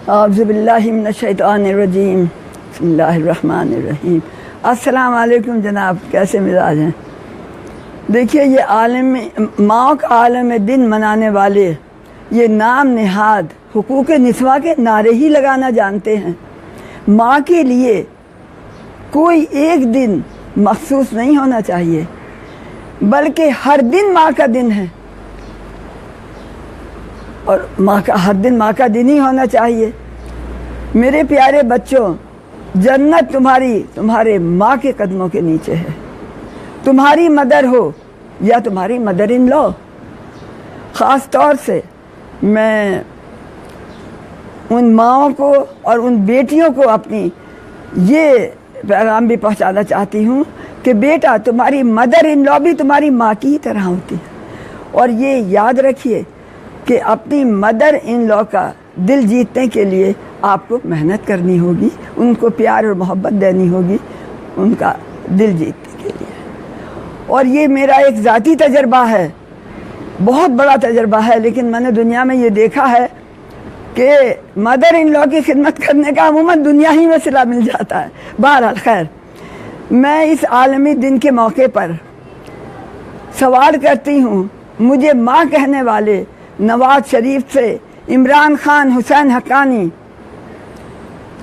اعوذ باللہ من الشیطان الرجیم، بسم اللہ الرحمن الرحیم۔ السلام علیکم جناب، کیسے مزاج ہیں؟ دیکھیے، یہ عالم ماں کا عالم دن منانے والے یہ نام نہاد حقوق نسواں کے نعرے ہی لگانا جانتے ہیں۔ ماں کے لیے کوئی ایک دن مخصوص نہیں ہونا چاہیے، بلکہ ہر دن ماں کا دن ہے، اور ہر دن ماں کا دن ہی ہونا چاہیے۔ میرے پیارے بچوں، جنت تمہارے ماں کے قدموں کے نیچے ہے، تمہاری مدر ہو یا تمہاری مدر ان لو۔ خاص طور سے میں ان ماؤں کو اور ان بیٹیوں کو اپنی یہ پیغام بھی پہنچانا چاہتی ہوں کہ بیٹا، تمہاری مدر ان لو بھی تمہاری ماں کی ہی طرح ہوتی ہے، اور یہ یاد رکھیے کہ اپنی مدر ان لو کا دل جیتنے کے لیے آپ کو محنت کرنی ہوگی، ان کو پیار اور محبت دینی ہوگی ان کا دل جیتنے کے لیے۔ اور یہ میرا ایک ذاتی تجربہ ہے، بہت بڑا تجربہ ہے، لیکن میں نے دنیا میں یہ دیکھا ہے کہ مدر ان لو کی خدمت کرنے کا عموماً دنیا ہی میں صلہ مل جاتا ہے۔ بہرحال خیر، میں اس عالمی دن کے موقع پر سوال کرتی ہوں، مجھے ماں کہنے والے نواز شریف سے عمران خان، حسین حقانی،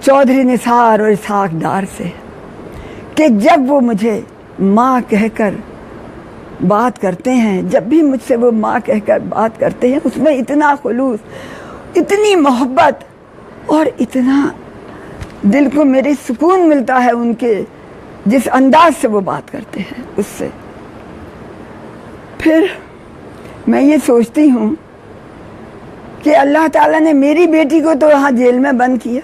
چودھری نثار اور اسحاق ڈار سے، کہ جب وہ مجھے ماں کہہ کر بات کرتے ہیں، جب بھی مجھ سے وہ ماں کہہ کر بات کرتے ہیں، اس میں اتنا خلوص، اتنی محبت اور اتنا دل کو میری سکون ملتا ہے ان کے جس انداز سے وہ بات کرتے ہیں اس سے۔ پھر میں یہ سوچتی ہوں کہ اللہ تعالیٰ نے میری بیٹی کو تو وہاں جیل میں بند کیا،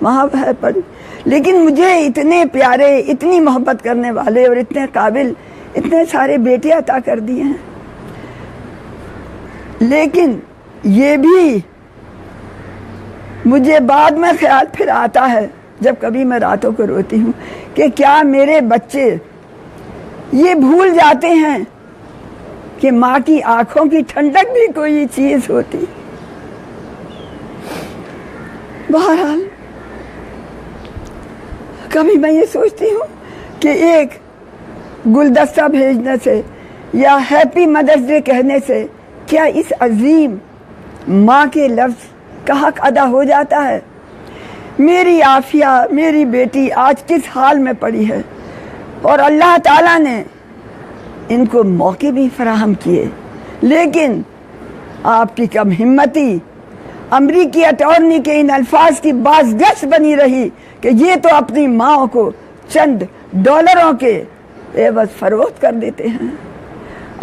وہاں ہے پڑی، لیکن مجھے اتنے پیارے، اتنی محبت کرنے والے اور اتنے قابل اتنے سارے بیٹے عطا کر دیے ہیں۔ لیکن یہ بھی مجھے بعد میں خیال پھر آتا ہے جب کبھی میں راتوں کو روتی ہوں کہ کیا میرے بچے یہ بھول جاتے ہیں کہ ماں کی آنکھوں کی ٹھنڈک بھی کوئی چیز ہوتی۔ بہرحال کبھی میں یہ سوچتی ہوں کہ ایک گلدستہ بھیجنے سے یا ہیپی مدرس ڈے کہنے سے کیا اس عظیم ماں کے لفظ کا حق ادا ہو جاتا ہے؟ میری عافیہ، میری بیٹی آج کس حال میں پڑی ہے، اور اللہ تعالیٰ نے ان کو موقع بھی فراہم کیے، لیکن آپ کی کم ہمتی امریکی اٹارنی کے ان الفاظ کی بازگشت بنی رہی کہ یہ تو اپنی ماں کو چند ڈالروں کے عوض فروخت کر دیتے ہیں۔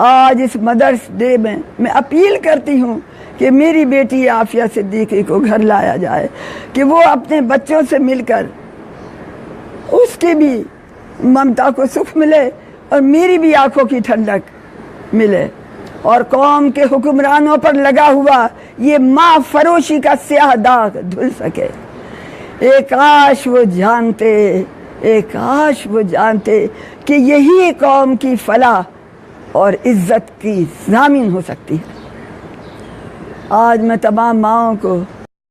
آج اس مدرس ڈے میں اپیل کرتی ہوں کہ میری بیٹی عافیہ صدیقی کو گھر لایا جائے، کہ وہ اپنے بچوں سے مل کر اس کی بھی ممتا کو سکھ ملے اور میری بھی آنکھوں کی ٹھنڈک ملے، اور قوم کے حکمرانوں پر لگا ہوا یہ ماں فروشی کا سیاہ داغ دھل سکے۔ کاش وہ جانتے کہ یہی قوم کی فلاح اور عزت کی ضامن ہو سکتی ہے۔ آج میں تمام ماؤں کو